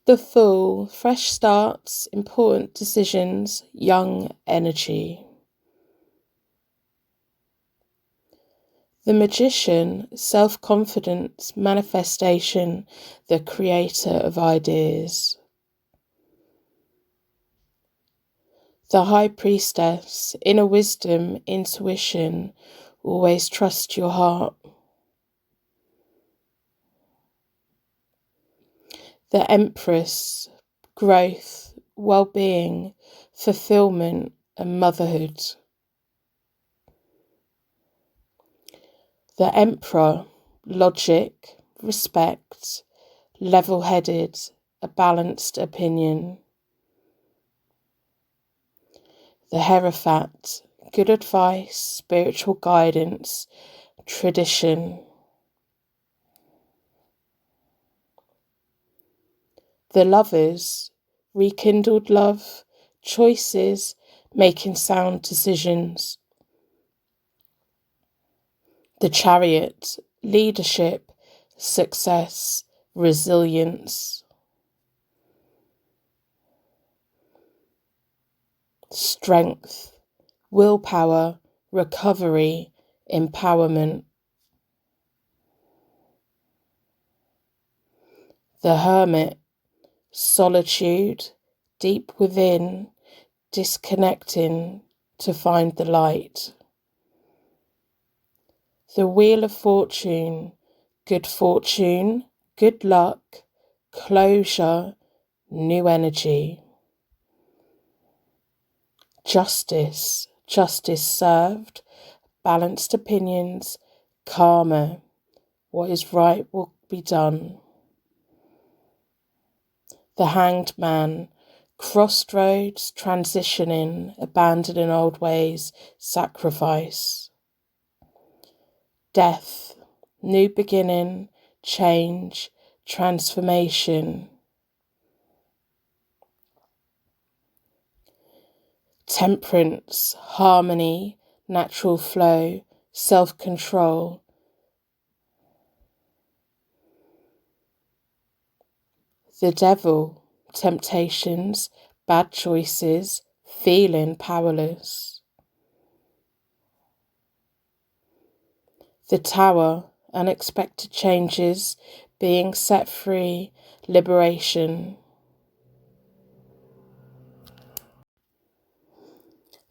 The Fool, fresh starts, important decisions, young energy. The Magician, self-confidence, manifestation, the creator of ideas. The High Priestess, inner wisdom, intuition, always trust your heart. The Empress, growth, well-being, fulfillment, and motherhood. The Emperor, logic, respect, level-headed, a balanced opinion. The Hierophant, good advice, spiritual guidance, tradition. The Lovers, rekindled love, choices, making sound decisions. The Chariot, leadership, success, resilience. Strength, willpower, recovery, empowerment. The Hermit, solitude, deep within, disconnecting to find the light. The Wheel of Fortune, good fortune, good luck, closure, new energy. Justice, justice served, balanced opinions, karma, what is right will be done. The Hanged Man, crossroads, transitioning, abandoning old ways, sacrifice. Death, new beginning, change, transformation. Temperance, harmony, natural flow, self-control. The Devil, temptations, bad choices, feeling powerless. The Tower, unexpected changes, being set free, liberation.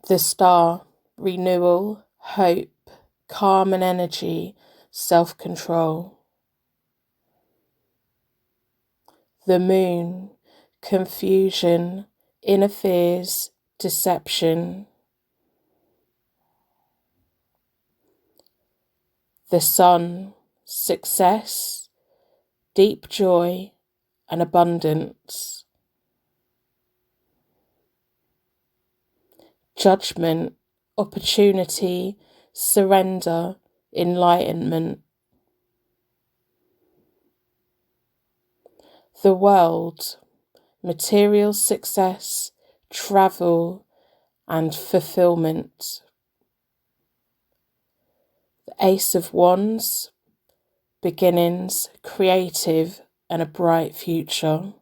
The Star, renewal, hope, calm and energy, self-control. The Moon, confusion, inner fears, deception. The Sun, success, deep joy and abundance. Judgment, opportunity, surrender, enlightenment. The World, material success, travel and fulfillment. The Ace of Wands, beginnings, creative and a bright future.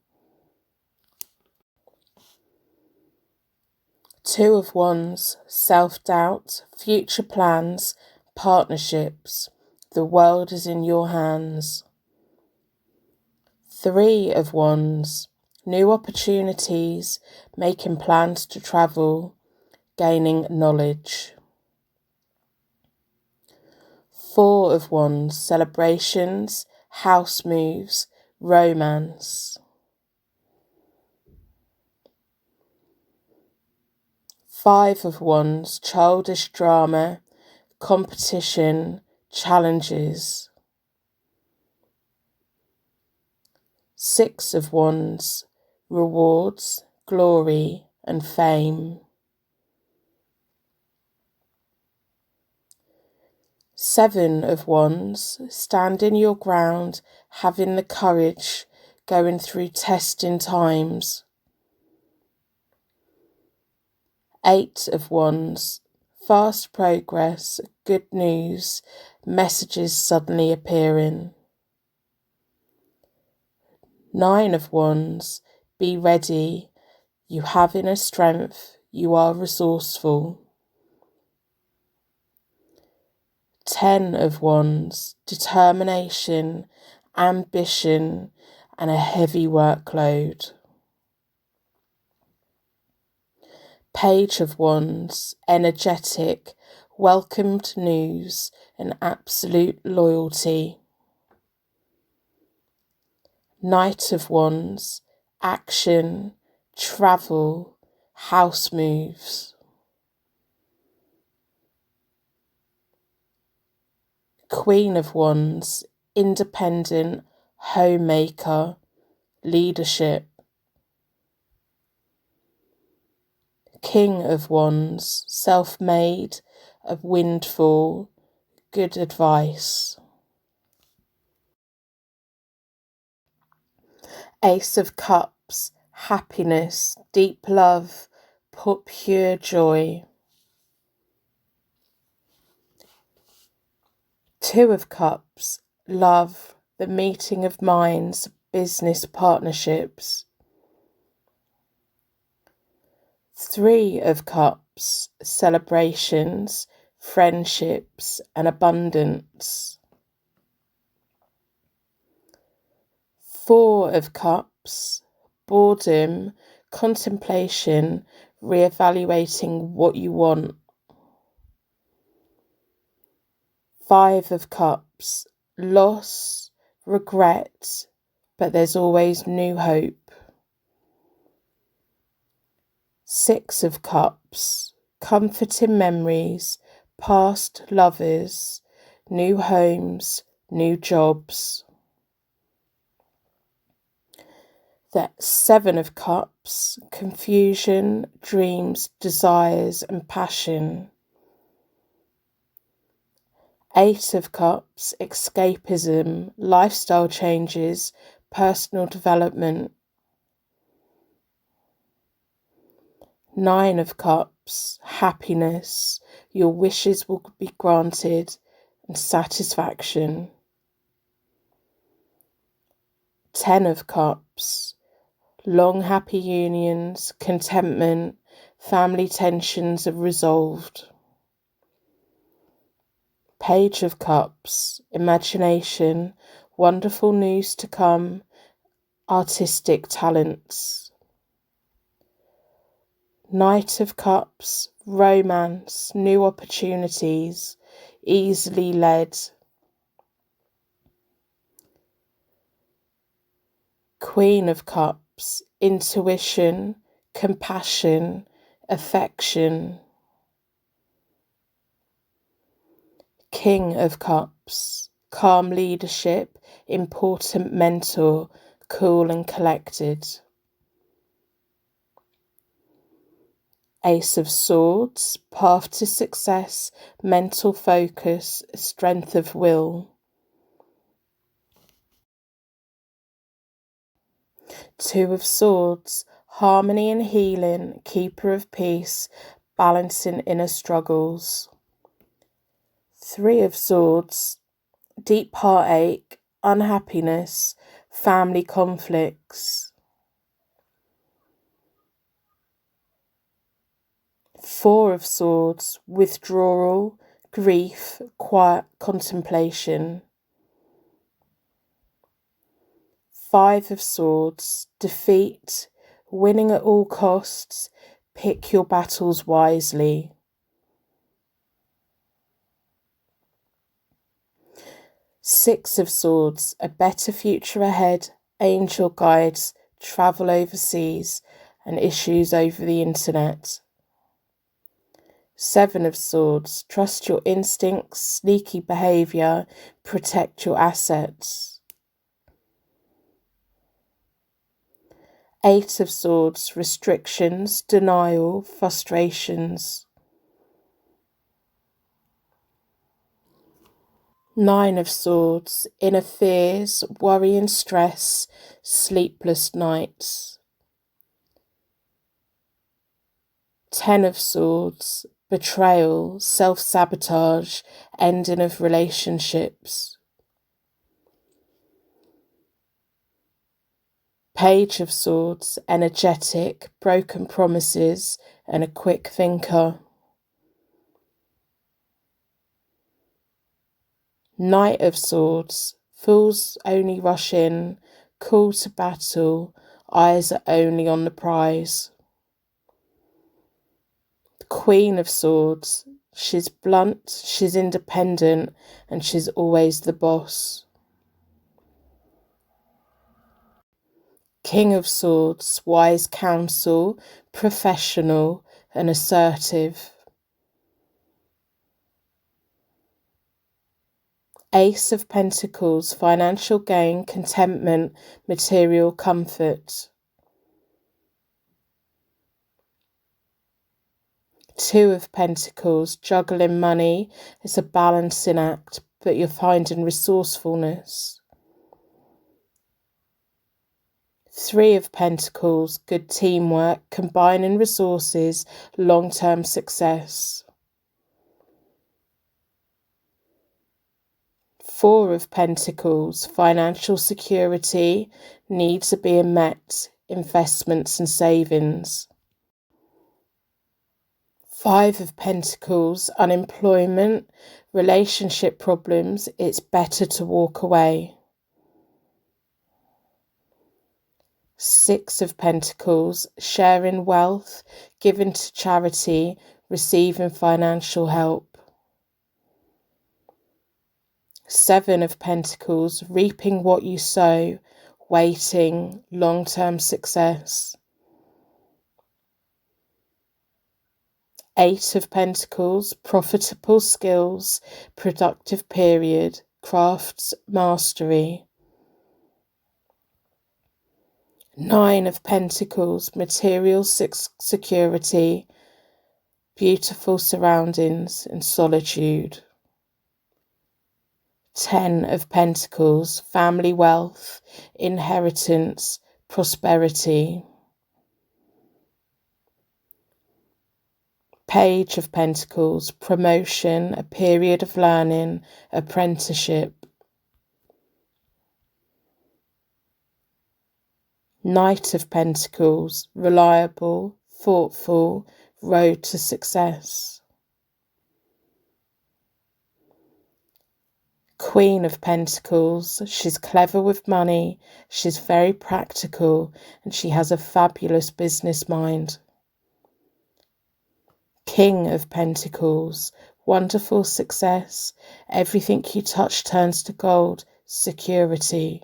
Two of Wands, self-doubt, future plans, partnerships. The world is in your hands. Three of Wands, new opportunities, making plans to travel, gaining knowledge. Four of Wands, celebrations, house moves, romance. Five of Wands, childish drama, competition, challenges. Six of Wands, rewards, glory and fame. Seven of Wands, standing your ground, having the courage, going through testing times. Eight of Wands, fast progress, good news, messages suddenly appearing. Nine of Wands, be ready. You have inner strength. You are resourceful. 10 of Wands, determination, ambition, and a heavy workload. Page of Wands, energetic, welcomed news, and absolute loyalty. Knight of Wands, action, travel, house moves. Queen of Wands, independent, homemaker, leadership. King of Wands, self-made, a windfall, good advice. Ace of Cups, happiness, deep love, pure joy. Two of Cups, love, the meeting of minds, business partnerships. Three of Cups, celebrations, friendships, and abundance. Four of Cups, boredom, contemplation, reevaluating what you want. Five of Cups, loss, regret, but there's always new hope. Six of Cups, comforting memories, past lovers, new homes, new jobs. The Seven of Cups, confusion, dreams, desires, and passion. Eight of Cups, escapism, lifestyle changes, personal development. Nine of Cups, happiness, your wishes will be granted, and satisfaction. 10 of Cups, long happy unions, contentment, family tensions are resolved. Page of Cups, imagination, wonderful news to come, artistic talents. Knight of Cups, romance, new opportunities, easily led. Queen of Cups, intuition, compassion, affection. King of Cups, calm leadership, important mentor, cool and collected. Ace of Swords, path to success, mental focus, strength of will. Two of Swords, harmony and healing, keeper of peace, balancing inner struggles. Three of Swords, deep heartache, unhappiness, family conflicts. Four of Swords, withdrawal, grief, quiet contemplation. Five of Swords, defeat, winning at all costs, pick your battles wisely. Six of Swords, a better future ahead, angel guides, travel overseas, and issues over the internet. Seven of Swords, trust your instincts, sneaky behaviour, protect your assets. Eight of Swords, restrictions, denial, frustrations. Nine of Swords, inner fears, worry and stress, sleepless nights. 10 of Swords, betrayal, self-sabotage, ending of relationships. Page of Swords, energetic, broken promises, and a quick thinker. Knight of Swords, fools only rush in, cool to battle, eyes are only on the prize. Queen of Swords, she's blunt, she's independent, and she's always the boss. King of Swords, wise counsel, professional and assertive. Ace of Pentacles, financial gain, contentment, material comfort. Two of Pentacles, juggling money. It's a balancing act, but you're finding resourcefulness. Three of Pentacles, good teamwork, combining resources, long-term success. Four of Pentacles, financial security, needs are being met, investments and savings. Five of Pentacles, unemployment, relationship problems, it's better to walk away. Six of Pentacles, sharing wealth, giving to charity, receiving financial help. Seven of Pentacles, reaping what you sow, waiting, long-term success. Eight of Pentacles, profitable skills, productive period, crafts mastery. Nine of Pentacles, material security, beautiful surroundings and solitude. 10 of Pentacles, family wealth, inheritance, prosperity. Page of Pentacles, promotion, a period of learning, apprenticeship. Knight of Pentacles, reliable, thoughtful, road to success. Queen of Pentacles, she's clever with money, she's very practical, and she has a fabulous business mind. King of Pentacles, wonderful success, everything you touch turns to gold, security.